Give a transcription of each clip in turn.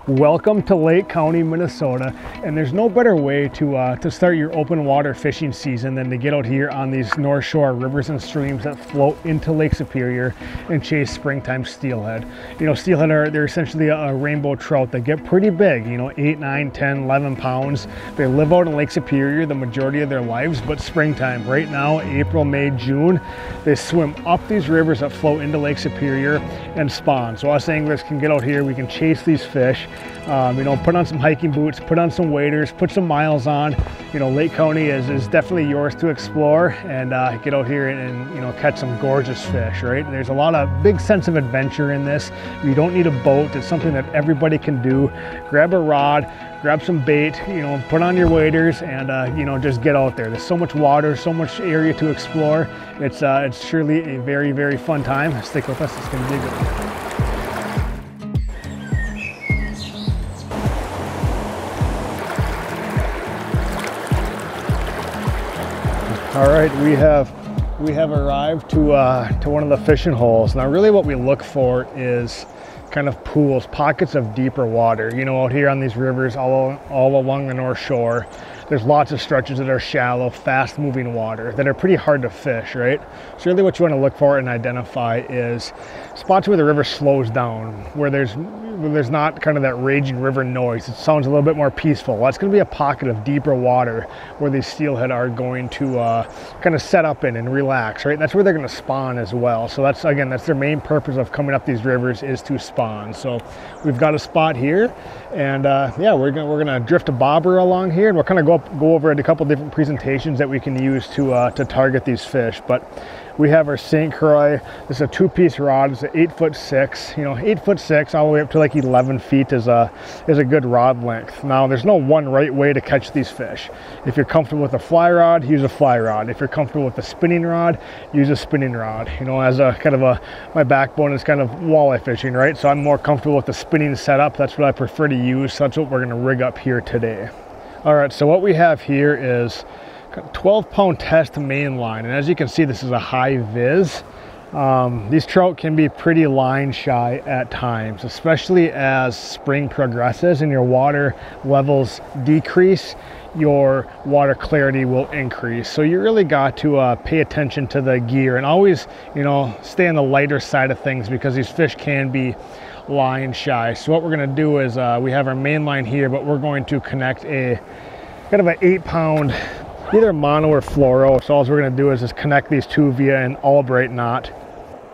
Welcome to Lake County, Minnesota, and there's no better way to start your open water fishing season than to get out here on these North Shore rivers and streams that flow into Lake Superior and chase springtime steelhead. You know, steelhead they're essentially a rainbow trout that get pretty big, you know, 8, 9, 10, 11 pounds. They live out in Lake Superior the majority of their lives, but springtime, right now, April, May, June, they swim up these rivers that flow into Lake Superior and spawn. So us anglers can get out here, we can chase these fish. You know, put on some hiking boots, put on some waders, put some miles on. You know, Lake County is definitely yours to explore and get out here and you know, catch some gorgeous fish, right? And there's a lot of big sense of adventure in this. You don't need a boat. It's something that everybody can do. Grab a rod, grab some bait, you know, put on your waders and you know, just get out there. There's so much water, so much area to explore. It's surely a very, very fun time. Stick with us, it's gonna be a good one. All right, we have arrived to one of the fishing holes. Now, really, what we look for is kind of pools, pockets of deeper water. You know, out here on these rivers, all along the North Shore, there's lots of stretches that are shallow, fast-moving water that are pretty hard to fish, right? So really, what you want to look for and identify is spots where the river slows down, where there's not kind of that raging river noise. It sounds a little bit more peaceful. Well, that's going to be a pocket of deeper water where these steelhead are going to kind of set up in and relax, right? And that's where they're going to spawn as well. So that's, again, that's their main purpose of coming up these rivers, is to spawn. So we've got a spot here, and yeah, we're gonna drift a bobber along here, and we'll kind of go over a couple different presentations that we can use to target these fish. But we have our St. Croix. This is a 2-piece rod. It's an 8'6". You know, 8'6" all the way up to like 11 feet is a good rod length. Now, there's no one right way to catch these fish. If you're comfortable with a fly rod, use a fly rod. If you're comfortable with a spinning rod, use a spinning rod. You know, as a kind of my backbone is kind of walleye fishing, right? So I'm more comfortable with the spinning setup. That's what I prefer to use. So that's what we're gonna rig up here today. All right, so what we have here is 12-pound test main line, and as you can see, this is a high vis. These trout can be pretty line shy at times, especially as spring progresses and your water levels decrease, your water clarity will increase. So you really got to pay attention to the gear and always, you know, stay on the lighter side of things because these fish can be line shy. So what we're going to do is we have our main line here, but we're going to connect a kind of an 8-pound either mono or fluoro. So all we're going to do is just connect these two via an Albright knot.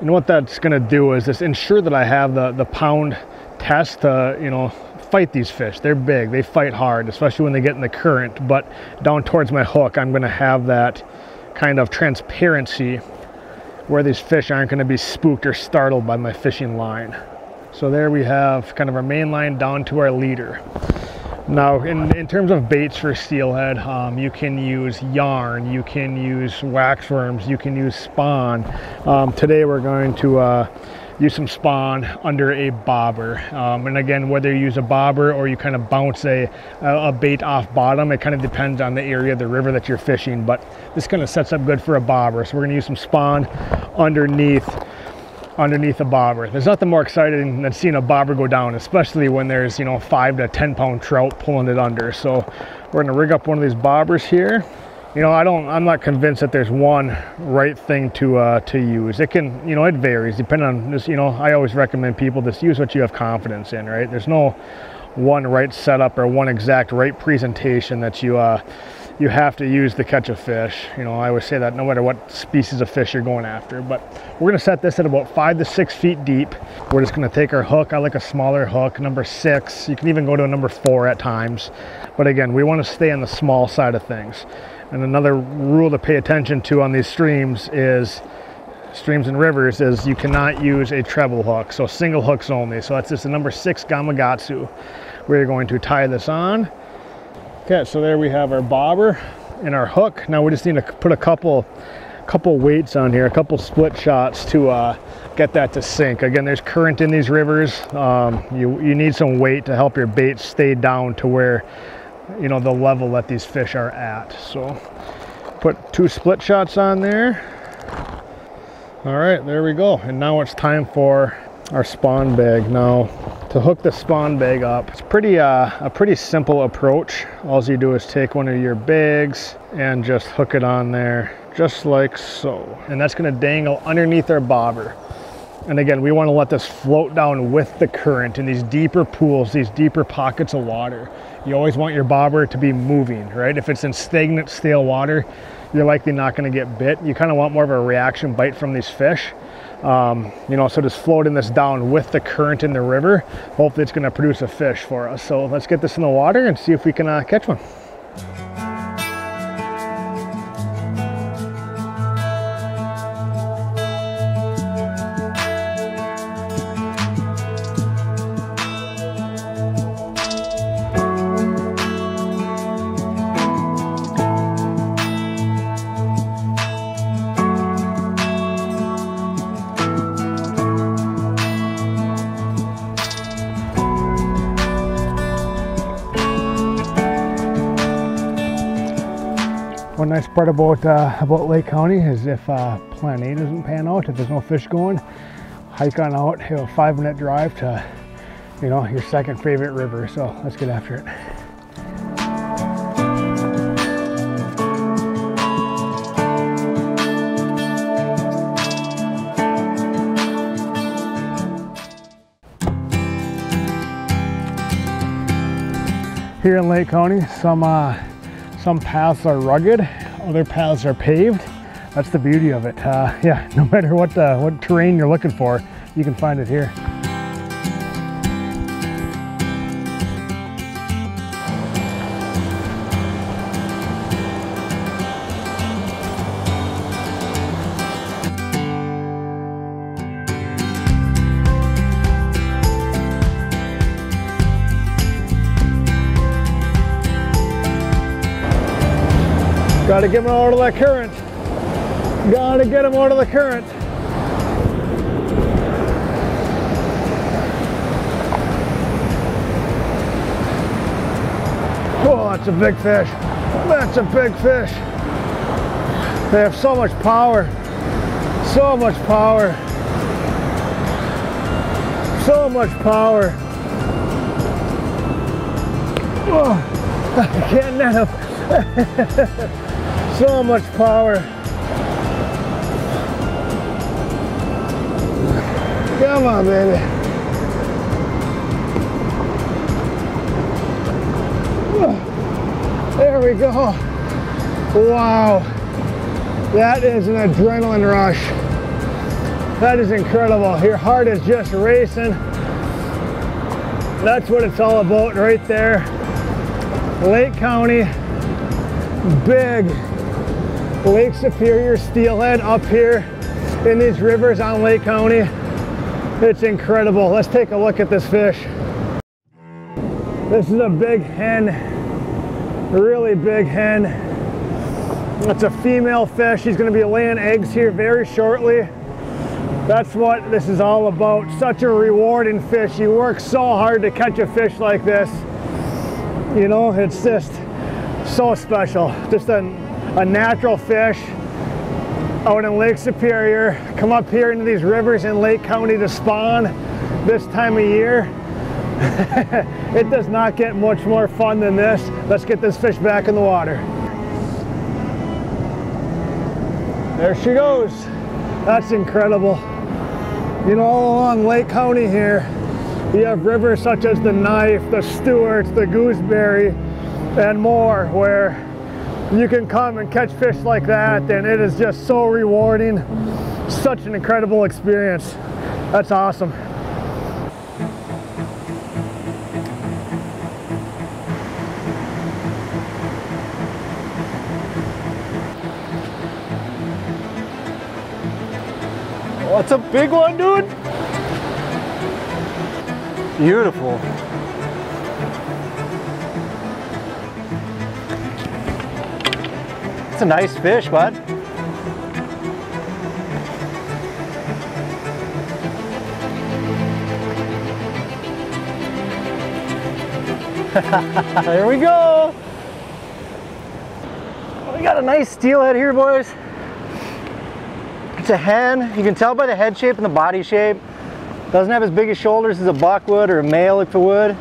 And what that's going to do is just ensure that I have the pound test to, you know, fight these fish. They're big, they fight hard, especially when they get in the current. But down towards my hook, I'm going to have that kind of transparency where these fish aren't going to be spooked or startled by my fishing line. So there we have kind of our main line down to our leader. Now, in terms of baits for steelhead, you can use yarn, you can use wax worms, you can use spawn. Today we're going to use some spawn under a bobber. And again, whether you use a bobber or you kind of bounce a bait off bottom, it kind of depends on the area of the river that you're fishing, but this kind of sets up good for a bobber. So we're going to use some spawn underneath a bobber. There's nothing more exciting than seeing a bobber go down, especially when there's, you know, 5 to 10 pound trout pulling it under. So we're going to rig up one of these bobbers here. You know, I'm not convinced that there's one right thing to use. It can, you know, it varies depending on this. You know, I always recommend people just use what you have confidence in, right? There's no one right setup or one exact right presentation that you have to use to catch a fish. You know, I always say that no matter what species of fish you're going after. But we're going to set this at about 5 to 6 feet deep. We're just going to take our hook. I like a smaller hook, number 6. You can even go to a number 4 at times. But again, we want to stay on the small side of things. And another rule to pay attention to on these streams and rivers is you cannot use a treble hook. So single hooks only. So that's just a number 6 Gamakatsu. We're going to tie this on. Okay, so there we have our bobber and our hook. Now we just need to put a couple weights on here, a couple split shots to get that to sink. Again, there's current in these rivers. You need some weight to help your bait stay down to where, you know, the level that these fish are at. So put 2 split shots on there. All right, there we go. And now it's time for our spawn bag. Now, to to hook the spawn bag up. It's pretty a pretty simple approach. All you do is take one of your bags and just hook it on there, just like so. And that's gonna dangle underneath our bobber. And again, we want to let this float down with the current in these deeper pools, these deeper pockets of water. You always want your bobber to be moving, right? If it's in stagnant, stale water, you're likely not going to get bit. You kind of want more of a reaction bite from these fish. You know, so just floating this down with the current in the river, hopefully it's going to produce a fish for us. So let's get this in the water and see if we can catch one. One nice part about Lake County is if plan A doesn't pan out, if there's no fish going, hike on out, have a 5-minute drive to, you know, your second favorite river. So let's get after it. Here in Lake County, some paths are rugged, other paths are paved. That's the beauty of it. Yeah, no matter what terrain you're looking for, you can find it here. Gotta get them out of that current. Gotta get them out of the current. Oh, that's a big fish. That's a big fish. They have so much power. So much power. So much power. Oh, I can't net him. So much power. Come on, baby. There we go. Wow. That is an adrenaline rush. That is incredible. Your heart is just racing. That's what it's all about right there. Lake County. Big Lake Superior steelhead up here in these rivers on Lake County. It's incredible. Let's take a look at this fish. This is a big hen, really big hen. It's a female fish. She's going to be laying eggs here very shortly. That's what this is all about. Such a rewarding fish. You work so hard to catch a fish like this. You know, it's just so special. Just a natural fish out in Lake Superior. Come up here into these rivers in Lake County to spawn this time of year. It does not get much more fun than this. Let's get this fish back in the water. There she goes. That's incredible. You know, all along Lake County here, you have rivers such as the Knife, the Stewarts, the Gooseberry, and more, where you can come and catch fish like that, and it is just so rewarding. Such an incredible experience. That's awesome. Oh, that's a big one, dude. Beautiful. It's a nice fish, bud. There we go. We got a nice steelhead here, boys. It's a hen. You can tell by the head shape and the body shape Doesn't have as big as shoulders as a buck would or a male if it would,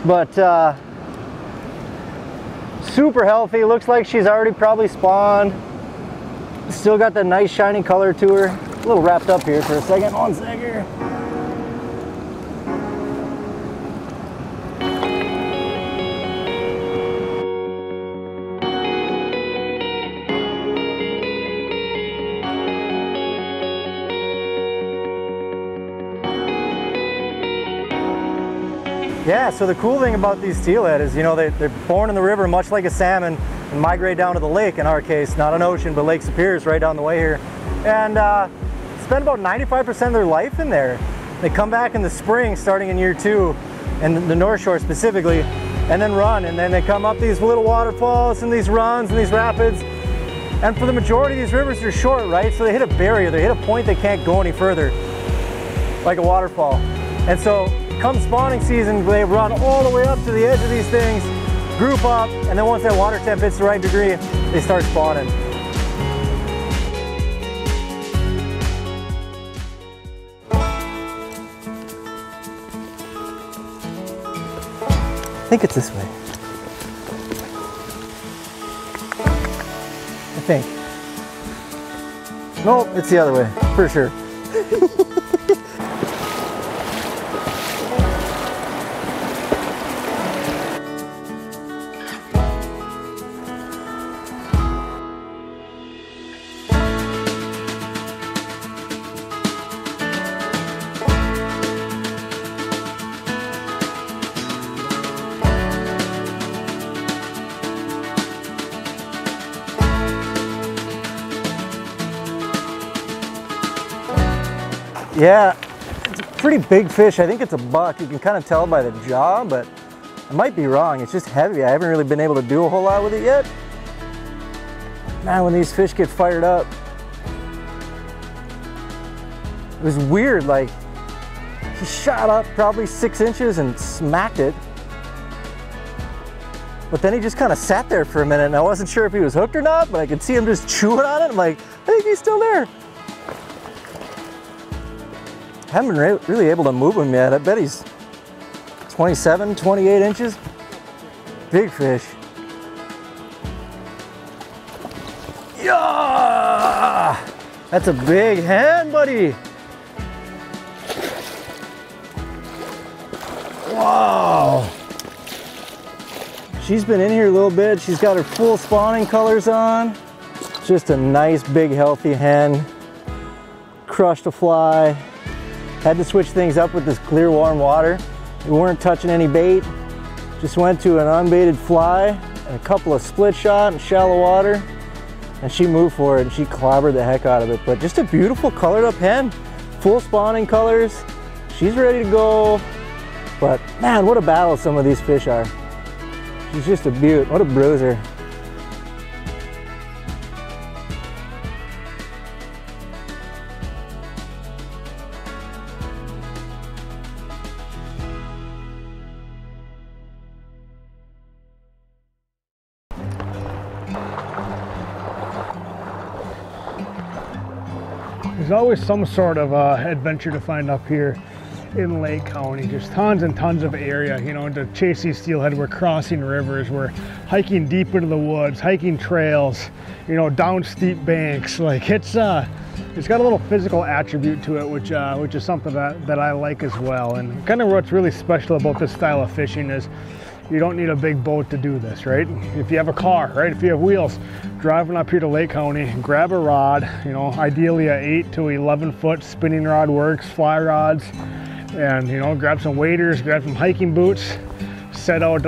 but super healthy. Looks like she's already probably spawned. Still got that nice shiny color to her. A little wrapped up here for a second. One sec here. Yeah, so the cool thing about these steelhead is, you know, they're born in the river much like a salmon and migrate down to the lake, in our case, not an ocean, but Lake Superior is right down the way here. And spend about 95% of their life in there. They come back in the spring, starting in year 2, and the North Shore specifically, and then run. And then they come up these little waterfalls and these runs and these rapids. And for the majority of these rivers, they're short, right? So they hit a barrier, they hit a point they can't go any further, like a waterfall. And so come spawning season, they run all the way up to the edge of these things, group up, and then once that water temp hits the right degree, they start spawning. I think it's this way. I think. Nope, it's the other way, for sure. Yeah, it's a pretty big fish. I think it's a buck. You can kind of tell by the jaw, but I might be wrong. It's just heavy. I haven't really been able to do a whole lot with it yet. Man, when these fish get fired up, it was weird. Like, he shot up probably 6 inches and smacked it. But then he just kind of sat there for a minute, and I wasn't sure if he was hooked or not, but I could see him just chewing on it. I'm like, I think he's still there. I haven't been really able to move him yet. I bet he's 27, 28 inches. Big fish. Yeah! That's a big hand, buddy. Wow. She's been in here a little bit. She's got her full spawning colors on. Just a nice, big, healthy hen. Crushed a fly. Had to switch things up with this clear, warm water. We weren't touching any bait. Just went to an unbaited fly and a couple of split shot in shallow water. And she moved for it and she clobbered the heck out of it. But just a beautiful colored up hen. Full spawning colors. She's ready to go. But man, what a battle some of these fish are. She's just a beaut. What a bruiser. There's always some sort of adventure to find up here in Lake County. Just tons and tons of area, you know, to chase these steelhead. We're crossing rivers, we're hiking deep into the woods, hiking trails, you know, down steep banks. Like it's got a little physical attribute to it, which is something that I like as well. And kind of what's really special about this style of fishing is you don't need a big boat to do this, right? If you have a car, right? If you have wheels, driving up here to Lake County, grab a rod, you know, ideally a 8 to 11 foot spinning rod works, fly rods, and, you know, grab some waders, grab some hiking boots, set out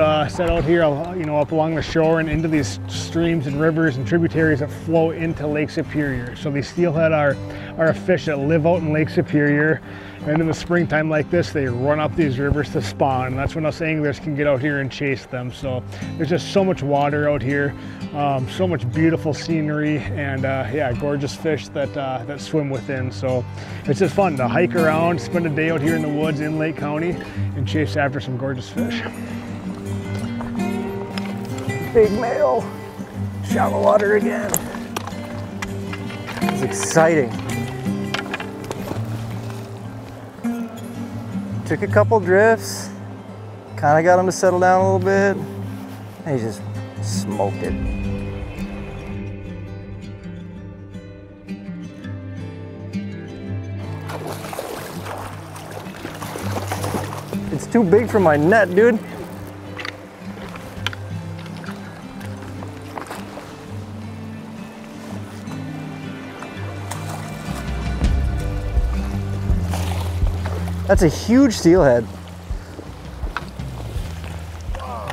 here, you know, up along the shore and into these streams and rivers and tributaries that flow into Lake Superior. So these steelhead are a fish that live out in Lake Superior. And in the springtime like this, they run up these rivers to spawn. And that's when us anglers can get out here and chase them. So there's just so much water out here, so much beautiful scenery, and yeah, gorgeous fish that swim within. So it's just fun to hike around, spend a day out here in the woods in Lake County, and chase after some gorgeous fish. Big male, shallow water again. It's exciting. Took a couple drifts, kind of got him to settle down a little bit, and he just smoked it. It's too big for my net, dude. That's a huge steelhead.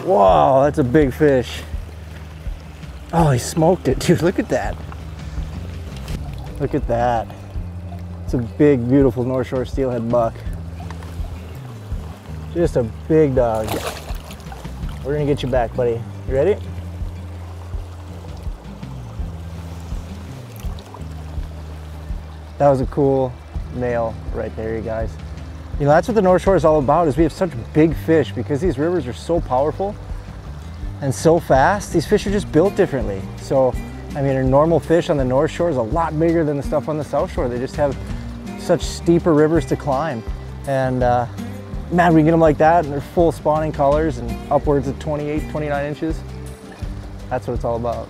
Wow, that's a big fish. Oh, he smoked it, dude. Look at that. Look at that. It's a big, beautiful North Shore steelhead buck. Just a big dog. We're gonna get you back, buddy. You ready? That was a cool male right there, you guys. You know, that's what the North Shore is all about, is we have such big fish because these rivers are so powerful and so fast. These fish are just built differently. So, I mean, a normal fish on the North Shore is a lot bigger than the stuff on the South Shore. They just have such steeper rivers to climb. And man, we can get them like that and they're full spawning colors and upwards of 28, 29 inches. That's what it's all about.